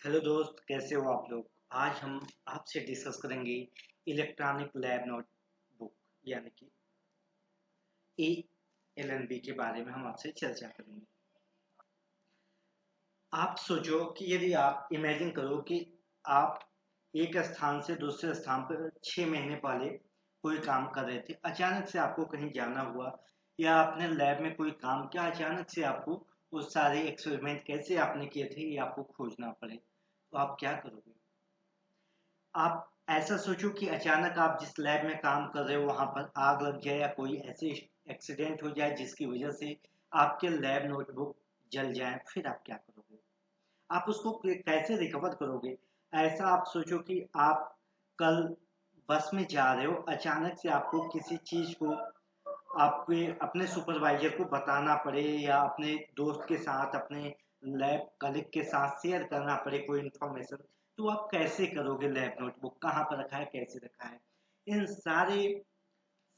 Hello दोस्त, कैसे हो आप लोग। आज हम आपसे डिस्कस करेंगे इलेक्ट्रॉनिक लैब नोटबुक यानी कि ALNB के बारे में हम आपसे चर्चा करेंगे। आप सोचो कि यदि आप इमेजिन करो कि आप एक स्थान से दूसरे स्थान पर 6 महीने पहले कोई काम कर रहे थे, अचानक से आपको कहीं जाना हुआ या आपने लैब में कोई काम किया, अचानक से आपको वो सारे एक्सपेरिमेंट कैसे आपने किए थे ये आपको खोजना पड़े, तो आप क्या करोगे। आप ऐसा सोचो कि अचानक आप जिस लैब में काम कर रहे हो वहां पर आग लग जाए या कोई ऐसे एक्सीडेंट हो जाए जिसकी वजह से आपके लैब नोटबुक जल जाए, फिर आप क्या करोगे। आप उसको कैसे रिकवर करोगे। ऐसा आप सोचो कि आप कल बस में जा रहे हो, अचानक से आपको किसी चीज को आपके अपने सुपरवाइजर को बताना पड़े या अपने दोस्त के साथ अपने लैब कलीग के साथ शेयर करना पड़े कोई इंफॉर्मेशन, तो आप कैसे करोगे। लैब नोटबुक कहाँ पर रखा है, कैसे रखा है। इन सारे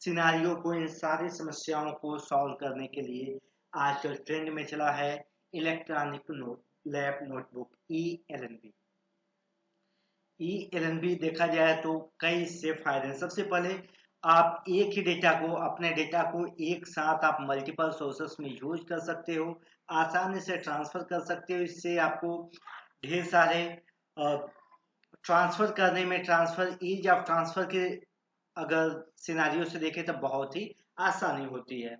सिनारियों को, इन सारी समस्याओं को सॉल्व करने के लिए आजकल ट्रेंड में चला है electronic note lab notebook ELNB। ELNB देखा जाए तो कई इससे फायदे हैं। सबसे पहले आप एक ही डेटा को, अपने डेटा को एक साथ आप मल्टीपल सोर्सेस में यूज कर सकते हो, आसानी से ट्रांसफर कर सकते हो। इससे आपको ढेर सारे ट्रांसफर करने में, ट्रांसफर ईज ऑफ ट्रांसफर के अगर सिनारियो से देखें तो बहुत ही आसानी होती है।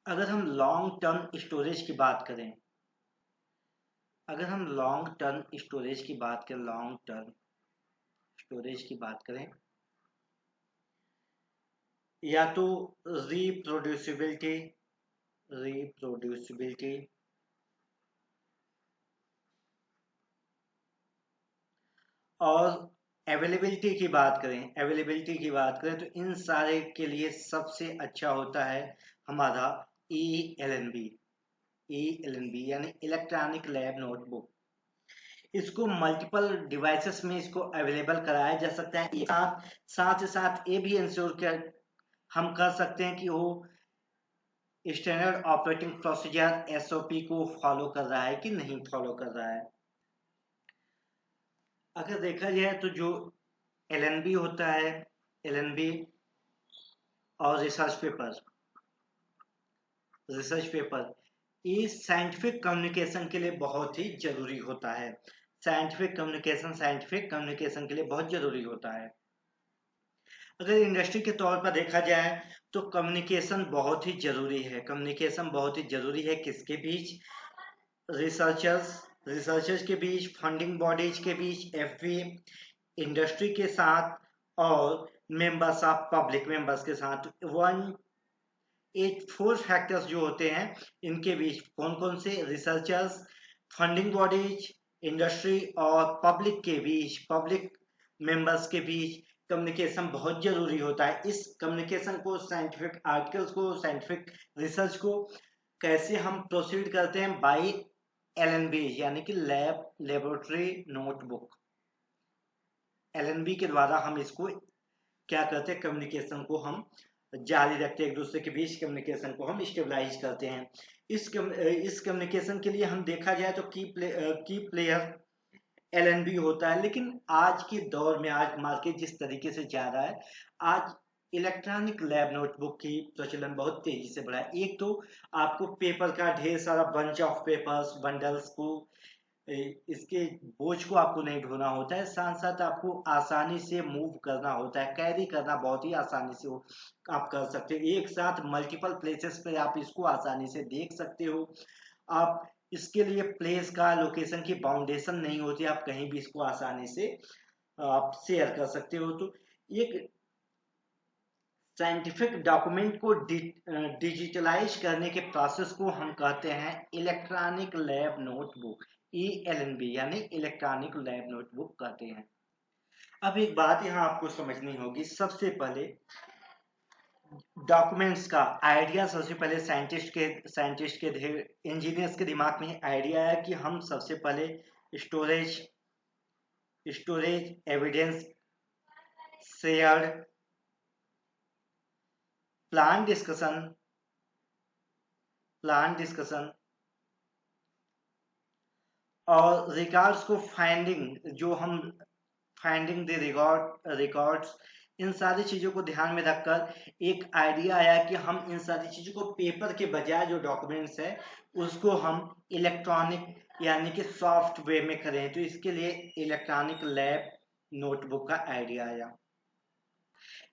अगर हम लॉन्ग टर्म स्टोरेज की बात करें, अगर हम लॉन्ग टर्म स्टोरेज की बात करें, लॉन्ग टर्म स्टोरेज की बात करें, या तो रिप्रोड्यूसिबिलिटी, रिप्रोड्यूसिबिलिटी और अवेलेबिलिटी की बात करें, अवेलेबिलिटी की बात करें तो इन सारे के लिए सबसे अच्छा होता है हमारा ELNB। ELNB यानी इलेक्ट्रॉनिक लैब नोटबुक। इसको मल्टीपल डिवाइसेस में इसको अवेलेबल कराया जा सकता है। साथ साथ साथ ये भी इंश्योर कर हम कर सकते हैं कि वो स्टैंडर्ड ऑपरेटिंग प्रोसीजर SOP को फॉलो कर रहा है कि नहीं फॉलो कर रहा है। अगर देखा जाए तो जो LNB होता है, LNB और रिसर्च पेपर ये साइंटिफिक कम्युनिकेशन के लिए बहुत ही जरूरी होता है। साइंटिफिक कम्युनिकेशन के लिए बहुत जरूरी होता है। अगर इंडस्ट्री के तौर पर देखा जाए तो कम्युनिकेशन बहुत ही जरूरी है। कम्युनिकेशन बहुत ही जरूरी है किसके बीच, रिसर्चर्स रिसर्चर्स के बीच, फंडिंग बॉडीज के बीच, FV इंडस्ट्री के साथ और मेंबर्स ऑफ पब्लिक मेंबर्स के साथ। वन एट फोर फैक्टर्स जो होते हैं इनके बीच कौन कौन से, रिसर्चर्स, फंडिंग बॉडीज, इंडस्ट्री और पब्लिक के बीच, पब्लिक मेंबर्स के बीच कम्युनिकेशन बहुत जरूरी होता है। इस कम्युनिकेशन को, साइंटिफिक आर्टिकल्स को, साइंटिफिक रिसर्च को कैसे हम प्रोसीड करते हैं, बाय LNB यानी कि लेबोरेटरी नोटबुक। LNB के द्वारा हम इसको क्या करते हैं, कम्युनिकेशन को हम जारी रखते हैं, एक दूसरे के बीच कम्युनिकेशन को हम स्टेबलाइज करते हैं। इस कम्युनिकेशन के लिए हम देखा जाए तो की प्लेयर LNB होता है। लेकिन आज के दौर में, आज मार्केट जिस तरीके से जा रहा है, आज इलेक्ट्रॉनिक लैब नोटबुक की प्रचलन बहुत तेजी से बढ़ा है। एक तो आपको पेपर का ढेर सारा बंच ऑफ पेपर्स, बंडल्स को, इसके बोझ को आपको नहीं ढोना होता है। साथ साथ आपको आसानी से मूव करना होता है, कैरी करना बहुत ही आसानी से आप कर सकते हो। एक साथ मल्टीपल प्लेसेस पे आप इसको आसानी से देख सकते हो। आप इसके लिए प्लेस का, लोकेशन की बाउंडेशन नहीं होती, आप कहीं भी इसको आसानी से आप शेयर कर सकते हो। तो एक साइंटिफिक डॉक्यूमेंट को डिजिटलाइज करने के प्रोसेस को हम कहते हैं इलेक्ट्रॉनिक लैब नोटबुक। ELNB यानी इलेक्ट्रॉनिक लैब नोटबुक कहते हैं। अब एक बात यहाँ आपको समझनी होगी, सबसे पहले डॉक्यूमेंट्स का आइडिया, सबसे पहले साइंटिस्ट के इंजीनियर्स के दिमाग में आइडिया है कि हम सबसे पहले storage storage evidence, shared, plan discussion plan discussion और रिकॉर्ड्स को फाइंडिंग, जो हम फाइंडिंग द रिकॉर्ड्स, इन सारी चीजों को ध्यान में रखकर एक आइडिया आया कि हम इन सारी चीजों को पेपर के बजाय जो डॉक्यूमेंट्स है उसको हम इलेक्ट्रॉनिक यानी कि सॉफ्टवेयर में करें। तो इसके लिए इलेक्ट्रॉनिक लैब नोटबुक का आइडिया आया।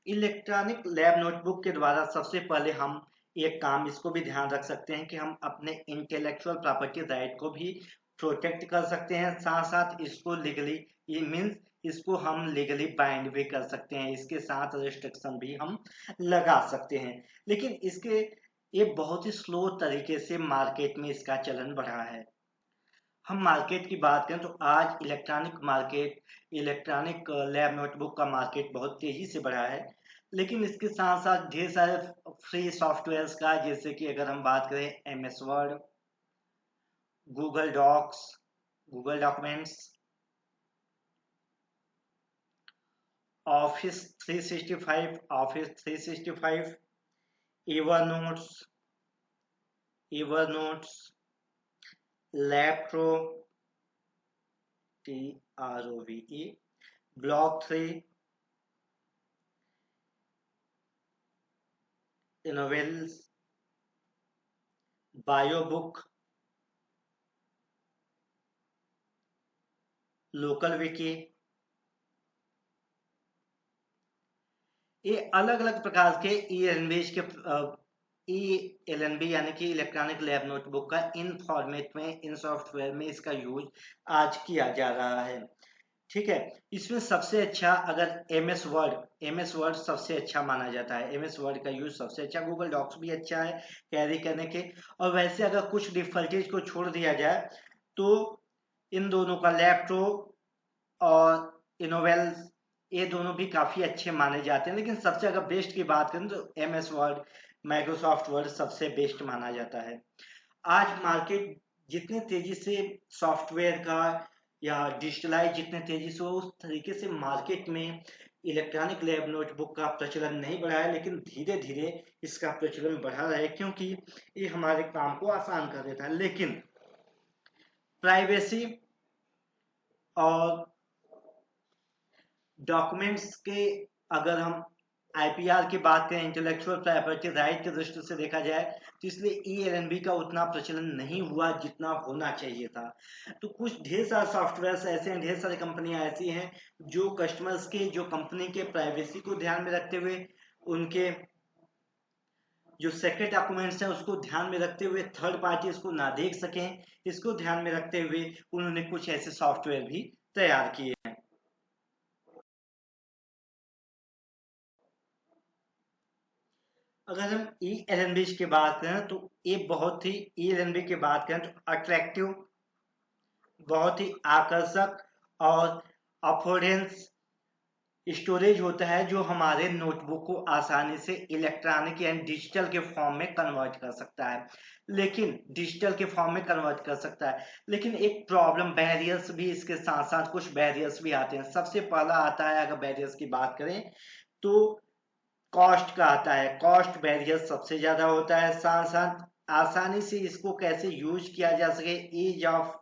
इलेक्ट्रॉनिक लैब नोटबुक के द्वारा सबसे पहले हम एक काम इसको भी ध्यान रख सकते हैं कि हम अपने इंटेलेक्चुअल प्रॉपर्टी राइट को भी प्रोटेक्ट कर सकते हैं, साथ साथ इसको लीगली, ये मीन्स इसको हम लीगली बाइंड भी कर सकते हैं, इसके साथ रिस्ट्रिक्शन भी हम लगा सकते हैं। लेकिन इसके ये बहुत ही स्लो तरीके से मार्केट में इसका चलन बढ़ा है। हम मार्केट की बात करें तो आज इलेक्ट्रॉनिक लैब नोटबुक का मार्केट बहुत तेजी से बढ़ा है। लेकिन इसके साथ साथ ढेर सारे फ्री सॉफ्टवेयर्स का, जैसे कि अगर हम बात करें MS word, Google Docs, Google documents, office 365, Evernotes, लैप्रो, TROVE, ब्लॉक3, इनोवेल्स, बायोबुक, लोकल विकी, ये अलग अलग प्रकार के ELNB यानी कि इलेक्ट्रॉनिक लैब नोटबुक का इन फॉर्मेट में, इन सॉफ्टवेयर में इसका यूज आज किया जा रहा है। ठीक है, इसमें सबसे अच्छा अगर MS वर्ड सबसे अच्छा माना जाता है। MS वर्ड का यूज सबसे अच्छा, गूगल डॉक्स भी अच्छा है कैरी करने के। और वैसे अगर कुछ डिफॉल्टेज को छोड़ दिया जाए तो इन दोनों का लैपटॉप और इनोवेल्स, ये दोनों भी काफी अच्छे माने जाते हैं। लेकिन सबसे अगर बेस्ट की बात करें तो MS वर्ड, माइक्रोसॉफ्ट वर्ड सबसे बेस्ट माना जाता है। आज मार्केट जितने तेजी से सॉफ्टवेयर का या डिजिटलाइज जितने तेजी से हो, उस तरीके से मार्केट में इलेक्ट्रॉनिक लैब नोटबुक का प्रचलन नहीं बढ़ा है, लेकिन धीरे धीरे इसका प्रचलन बढ़ा रहा है क्योंकि ये हमारे काम को आसान कर देता है। लेकिन प्राइवेसी और डॉक्यूमेंट्स के, अगर हम IPR की बात करें, इंटेलेक्चुअल प्रॉपर्टी राइट की दृष्टि से देखा जाए, तो इसलिए ELNB का उतना प्रचलन नहीं हुआ जितना होना चाहिए था। तो कुछ ढेर सारे सॉफ्टवेयर ऐसे हैं, ढेर सारी कंपनियां ऐसी हैं जो कस्टमर्स के, जो कंपनी के प्राइवेसी को ध्यान में रखते हुए, उनके जो सेक्रेट डॉक्यूमेंट्स हैं उसको ध्यान में रखते हुए, थर्ड पार्टी इसको ना देख सकें, इसको ध्यान में रखते हुए उन्होंने कुछ ऐसे सॉफ्टवेयर भी तैयार किए हैं। अगर हम ELNB की बात करें तो ये बहुत ही, ELNB की बात करें तो अट्रैक्टिव, बहुत ही आकर्षक और अफोर्डेंस स्टोरेज होता है, जो हमारे नोटबुक को आसानी से इलेक्ट्रॉनिक या डिजिटल के फॉर्म में कन्वर्ट कर सकता है। लेकिन डिजिटल के फॉर्म में कन्वर्ट कर सकता है, लेकिन एक प्रॉब्लम, बैरियर्स भी इसके साथ साथ कुछ बैरियर्स भी आते हैं। सबसे पहला आता है, अगर बैरियर्स की बात करें तो कॉस्ट का आता है। कॉस्ट बैरियर सबसे ज्यादा होता है। साथ साथ आसानी से इसको कैसे यूज किया जा सके, ease of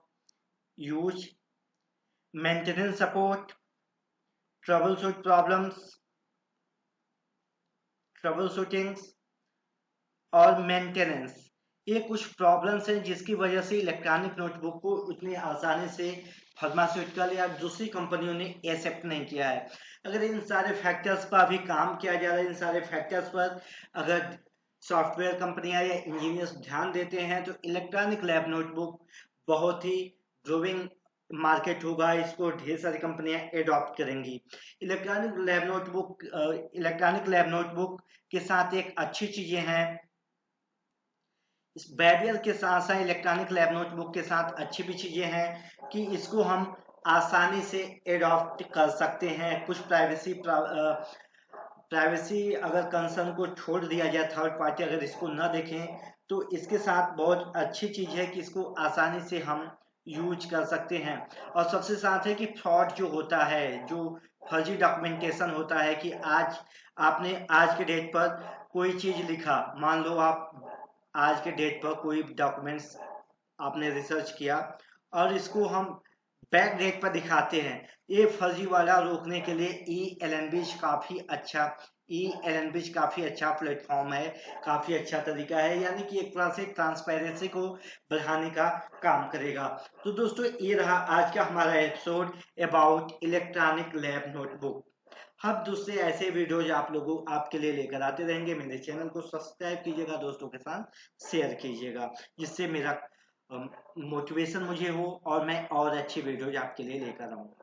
use, maintenance support, trouble shoot problems, trouble shootings और मेंटेनेंस, ये कुछ प्रॉब्लम्स हैं जिसकी वजह से इलेक्ट्रॉनिक नोटबुक को उतनी आसानी से फार्मास्यूटिकल या दूसरी कंपनियों ने एक्सेप्ट नहीं किया है। अगर इन सारे फैक्टर्स पर अभी काम किया जा रहा है, इन सारे फैक्टर्स पर अगर सॉफ्टवेयर कंपनियां या इंजीनियर्स ध्यान देते हैं तो इलेक्ट्रॉनिक लैब नोटबुक बहुत ही ग्रोइंग मार्केट होगा, इसको ढेर सारी कंपनियां एडॉप्ट करेंगी। इलेक्ट्रॉनिक लैब नोटबुक के साथ एक अच्छी चीजें हैं, इस बैरियर के साथ साथ इलेक्ट्रॉनिक लैब नोटबुक के साथ अच्छी भी चीजें हैं कि इसको हम आसानी से एडॉप्ट कर सकते हैं। कुछ प्राइवेसी अगर कंसर्न को छोड़ दिया जाए, थर्ड पार्टी अगर इसको ना देखें, तो इसके साथ बहुत अच्छी चीज है कि इसको आसानी से हम यूज कर सकते हैं। और सबसे साथ है कि फ्रॉड जो होता है, जो फर्जी डॉक्यूमेंटेशन होता है, कि आपने आज के डेट पर कोई चीज लिखा, मान लो आप आज के डेट पर कोई डॉक्यूमेंट्स आपने रिसर्च किया और इसको हम बैक डेट पर दिखाते हैं। ये फर्जीवाड़ा रोकने के लिए ई-एलएनबीज काफी अच्छा प्लेटफॉर्म है, काफी अच्छा तरीका है, यानी कि एक तरह से ट्रांसपेरेंसी को बढ़ाने का काम करेगा। तो दोस्तों ये रहा आज का हमारा episode about electronic lab notebook. हम दूसरे ऐसे वीडियोज आपके लिए लेकर आते रहेंगे। मेरे चैनल को सब्सक्राइब कीजिएगा, दोस्तों के साथ शेयर कीजिएगा, जिससे मेरा मोटिवेशन मुझे हो और मैं और अच्छी वीडियोज आपके लिए लेकर आऊँ।